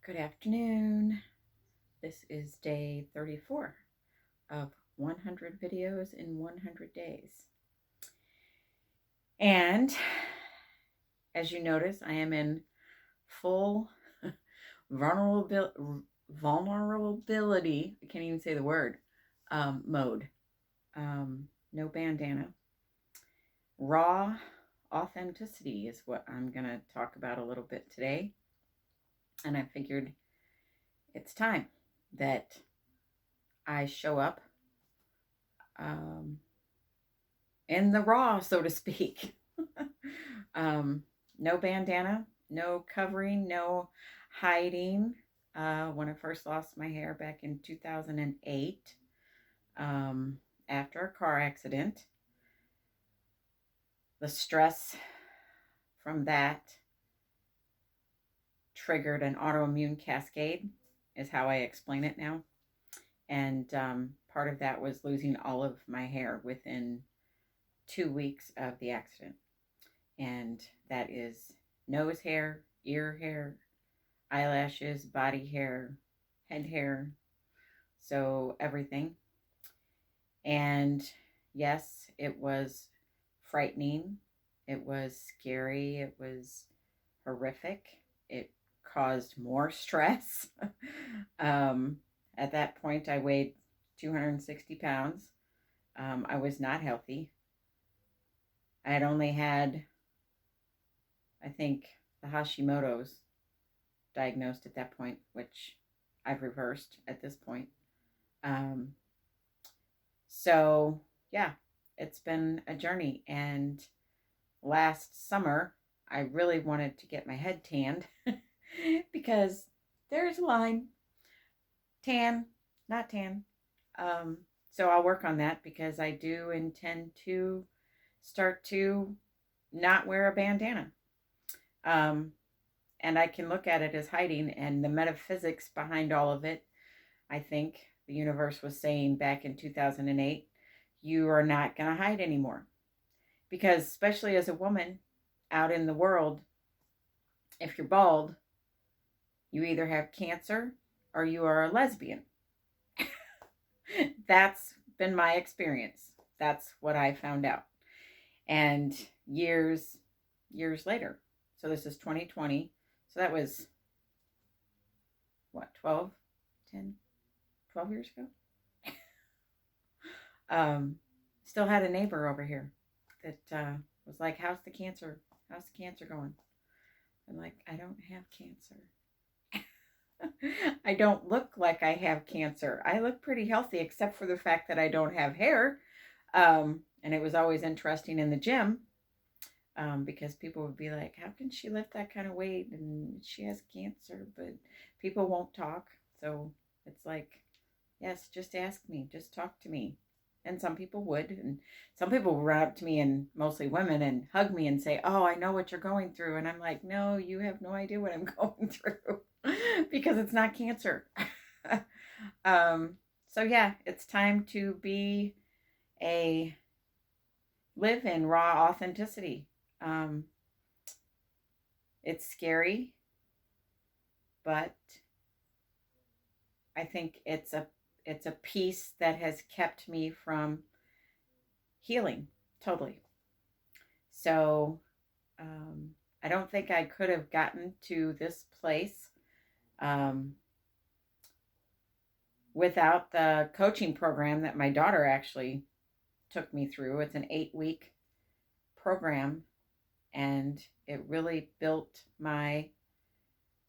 Good afternoon. This is day 34 of 100 videos in 100 days. And as you notice, I am in full vulnerability. I can't even say the word mode. No bandana. Raw authenticity is what I'm going to talk about a little bit today. And I figured it's time that I show up in the raw, so to speak. No bandana, no covering, no hiding. When I first lost my hair back in 2008, after a car accident, the stress from that triggered an autoimmune cascade, is how I explain it now. And part of that was losing all of my hair within 2 weeks of the accident. And that is nose hair, ear hair, eyelashes, body hair, head hair, so everything. And yes, it was frightening. It was scary. It was horrific. It caused more stress. At that point, I weighed 260 pounds. I was not healthy. I had only had, I think, the Hashimoto's diagnosed at that point, which I've reversed at this point. Um, so, yeah, it's been a journey. And last summer, I really wanted to get my head tanned because there's a line tan, not tan. So I'll work on that because I do intend to start to not wear a bandana. Um, and I can look at it as hiding, and the metaphysics behind all of it. I think the universe was saying back in 2008, you are not going to hide anymore. Because, especially as a woman out in the world, if you're bald, you either have cancer or you are a lesbian. That's been my experience. That's what I found out. And years later, so this is 2020. So that was what, 12, 10, 12 years ago? Still had a neighbor over here that was like, how's the cancer going? I'm like, I don't have cancer. I don't look like I have cancer. I look pretty healthy, except for the fact that I don't have hair. And it was always interesting in the gym, because people would be like, how can she lift that kind of weight? And she has cancer, but people won't talk. So it's like, yes, just ask me, just talk to me. And some people would. And some people would run up to me, and mostly women, and hug me and say, oh, I know what you're going through. And I'm like, no, you have no idea what I'm going through because it's not cancer. So yeah, it's time to live in raw authenticity. Um, it's scary, but I think it's a piece that has kept me from healing totally. So I don't think I could have gotten to this place um, without the coaching program that my daughter actually took me through. It's an 8-week program, and it really built my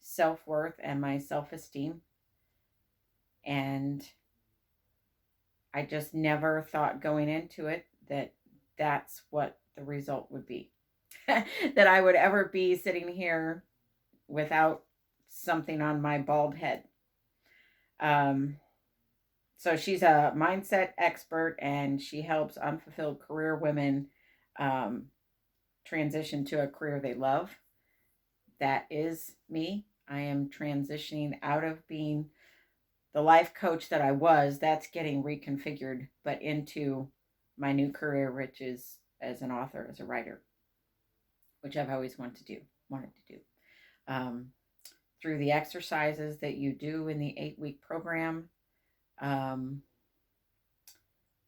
self-worth and my self-esteem. And I just never thought going into it that that's what the result would be. That I would ever be sitting here without something on my bald head. Um, so she's a mindset expert, and she helps unfulfilled career women um, transition to a career they love. That is me. I am transitioning out of being the life coach that I was. That's getting reconfigured, but into my new career, which is as an author, as a writer, which I've always wanted to do. Um, through the exercises that you do in the 8-week program. Um,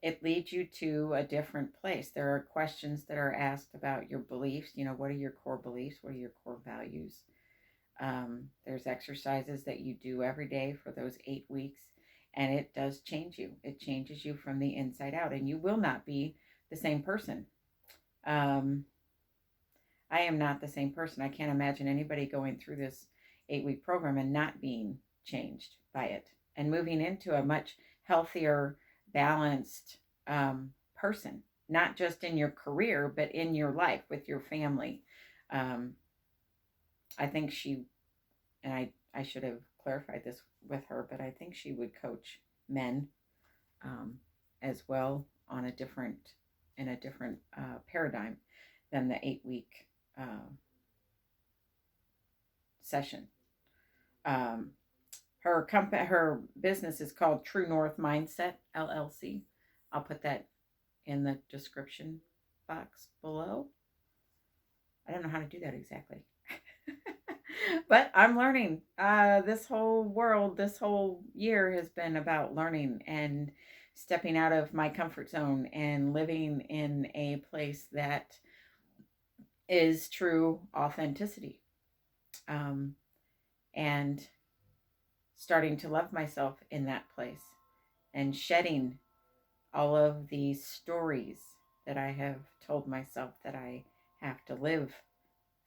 it leads you to a different place. There are questions that are asked about your beliefs. What are your core beliefs? What are your core values? There's exercises that you do every day for those 8 weeks, and it does change you. It changes you from the inside out, and you will not be the same person. Um, I am not the same person. I can't imagine anybody going through this 8-week program and not being changed by it and moving into a much healthier, balanced person, not just in your career, but in your life with your family. Um, I think and I should have clarified this with her, but I think she would coach men um, as well on in a different paradigm than the 8-week session. Um, her business is called True North Mindset LLC. I'll put that in the description box below. I don't know how to do that exactly. But I'm learning. This whole year has been about learning and stepping out of my comfort zone and living in a place that is true authenticity. Um, and starting to love myself in that place and shedding all of these stories that I have told myself that I have to live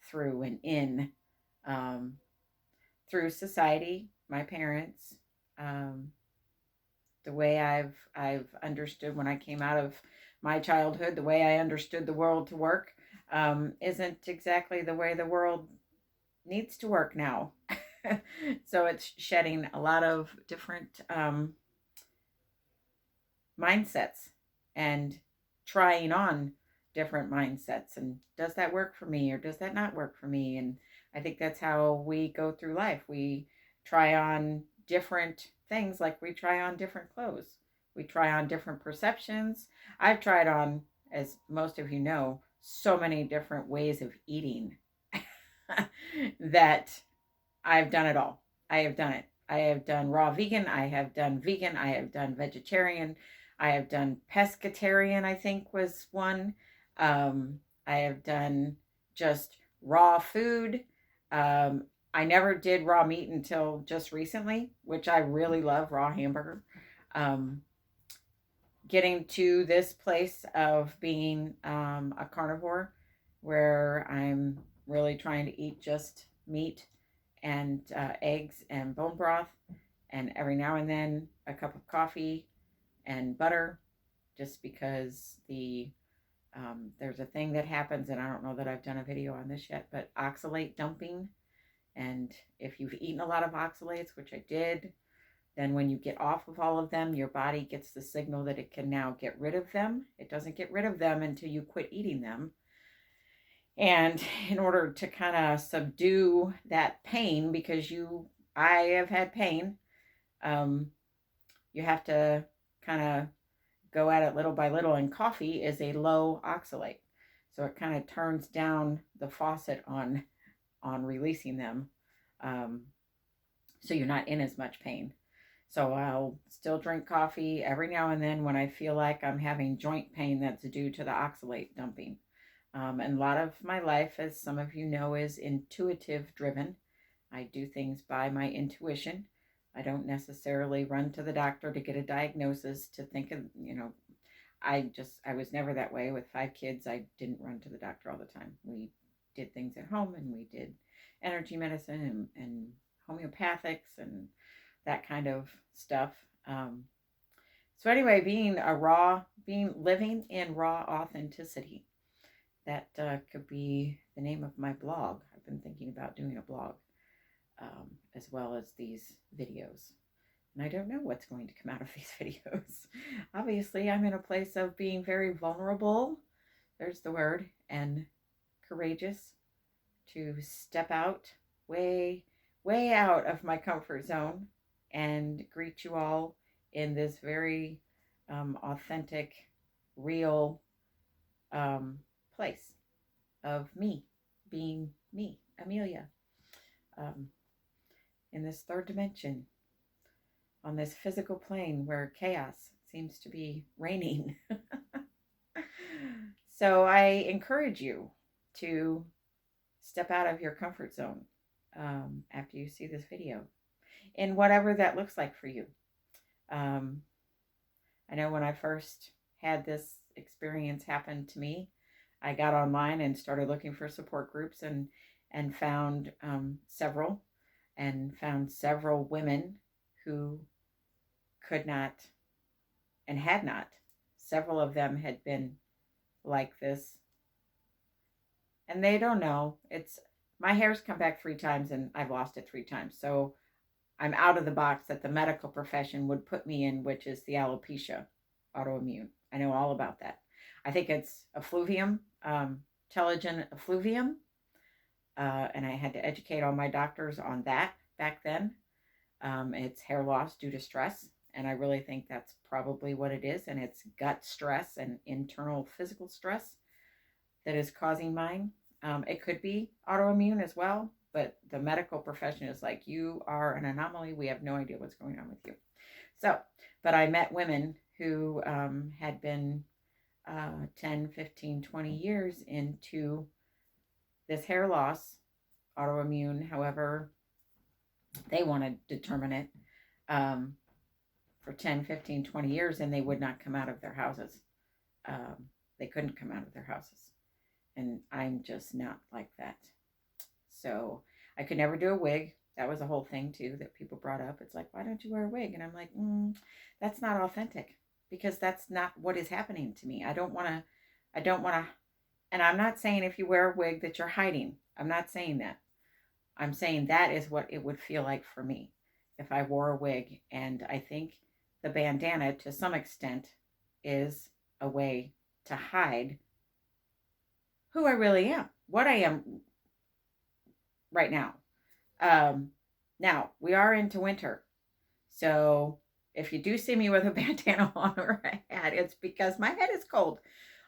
through and in, um, through society, my parents, um, the way I've understood when I came out of my childhood, the way I understood the world to work, isn't exactly the way the world needs to work now. So it's shedding a lot of different mindsets and trying on different mindsets. And does that work for me or does that not work for me? And I think that's how we go through life. We try on different things like we try on different clothes. We try on different perceptions. I've tried on, as most of you know, so many different ways of eating that I've done it all. I have done it. I have done raw vegan. I have done vegan. I have done vegetarian. I have done pescatarian, I think was one. I have done just raw food. I never did raw meat until just recently, which I really love raw hamburger. Um, Getting to this place of being a carnivore where I'm really trying to eat just meat and eggs and bone broth, and every now and then a cup of coffee and butter, just because there's a thing that happens, and I don't know that I've done a video on this yet, but oxalate dumping. And if you've eaten a lot of oxalates, which I did, then when you get off of all of them, your body gets the signal that it can now get rid of them. It doesn't get rid of them until you quit eating them. And in order to kind of subdue that pain, because I have had pain, um, you have to kind of go at it little by little. And coffee is a low oxalate, so it kind of turns down the faucet on releasing them, um, so you're not in as much pain. So I'll still drink coffee every now and then when I feel like I'm having joint pain that's due to the oxalate dumping. And a lot of my life, as some of you know, is intuitive driven. I do things by my intuition. I don't necessarily run to the doctor to get a diagnosis to think of, I was never that way. With 5 kids, I didn't run to the doctor all the time. We did things at home, and we did energy medicine and homeopathics and that kind of stuff. So anyway, living in raw authenticity. That could be the name of my blog. I've been thinking about doing a blog, as well as these videos. And I don't know what's going to come out of these videos. Obviously, I'm in a place of being very vulnerable. There's the word. And courageous to step out way, way out of my comfort zone and greet you all in this very authentic, real place of me being me, Amelia. Um, in this third dimension, on this physical plane where chaos seems to be reigning. So I encourage you to step out of your comfort zone after you see this video, in whatever that looks like for you. I know when I first had this experience happen to me, I got online and started looking for support groups, and found several, and found several women who could not and had not. Several of them had been like this, and they don't know. It's my hair's come back 3 times and I've lost it 3 times. So I'm out of the box that the medical profession would put me in, which is the alopecia autoimmune. I know all about that. I think it's effluvium, telogen effluvium. And I had to educate all my doctors on that back then. It's hair loss due to stress. And I really think that's probably what it is. And it's gut stress and internal physical stress that is causing mine. It could be autoimmune as well, but the medical profession is like, you are an anomaly. We have no idea what's going on with you. So, but I met women who had been 10, 15, 20 years into this hair loss, autoimmune, however they want to determine it, for 10, 15, 20 years, and they would not come out of their houses. They couldn't come out of their houses. And I'm just not like that. So I could never do a wig. That was a whole thing too that people brought up. It's like, why don't you wear a wig? And I'm like, that's not authentic, because that's not what is happening to me. I don't want to, and I'm not saying if you wear a wig that you're hiding. I'm not saying that. I'm saying that is what it would feel like for me if I wore a wig. And I think the bandana, to some extent, is a way to hide who I really am, what I am right now. Now, we are into winter. So if you do see me with a bandana on or a hat, it's because my head is cold.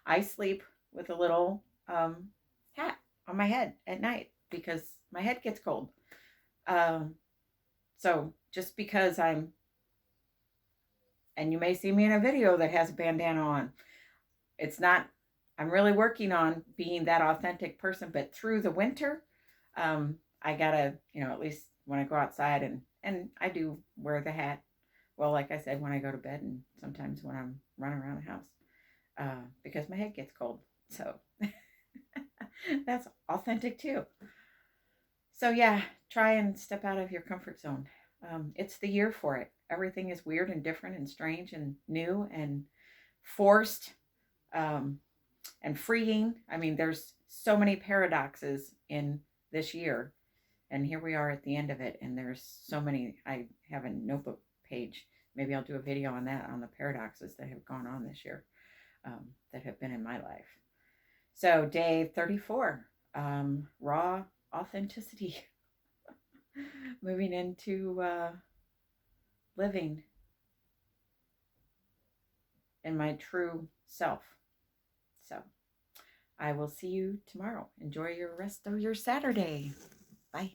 I sleep with a little hat on my head at night because my head gets cold. So just because and you may see me in a video that has a bandana on, it's not, I'm really working on being that authentic person, but through the winter, I gotta, at least when I go outside, and I do wear the hat. Well, like I said, when I go to bed, and sometimes when I'm running around the house, because my head gets cold. So that's authentic too. So yeah, try and step out of your comfort zone. It's the year for it. Everything is weird and different and strange and new and forced. And freeing. I mean, there's so many paradoxes in this year, and here we are at the end of it, and there's so many. I have a notebook page. Maybe I'll do a video on that, on the paradoxes that have gone on this year, that have been in my life. So day 34, raw authenticity. Moving into living in my true self. So I will see you tomorrow. Enjoy your rest of your Saturday. Bye.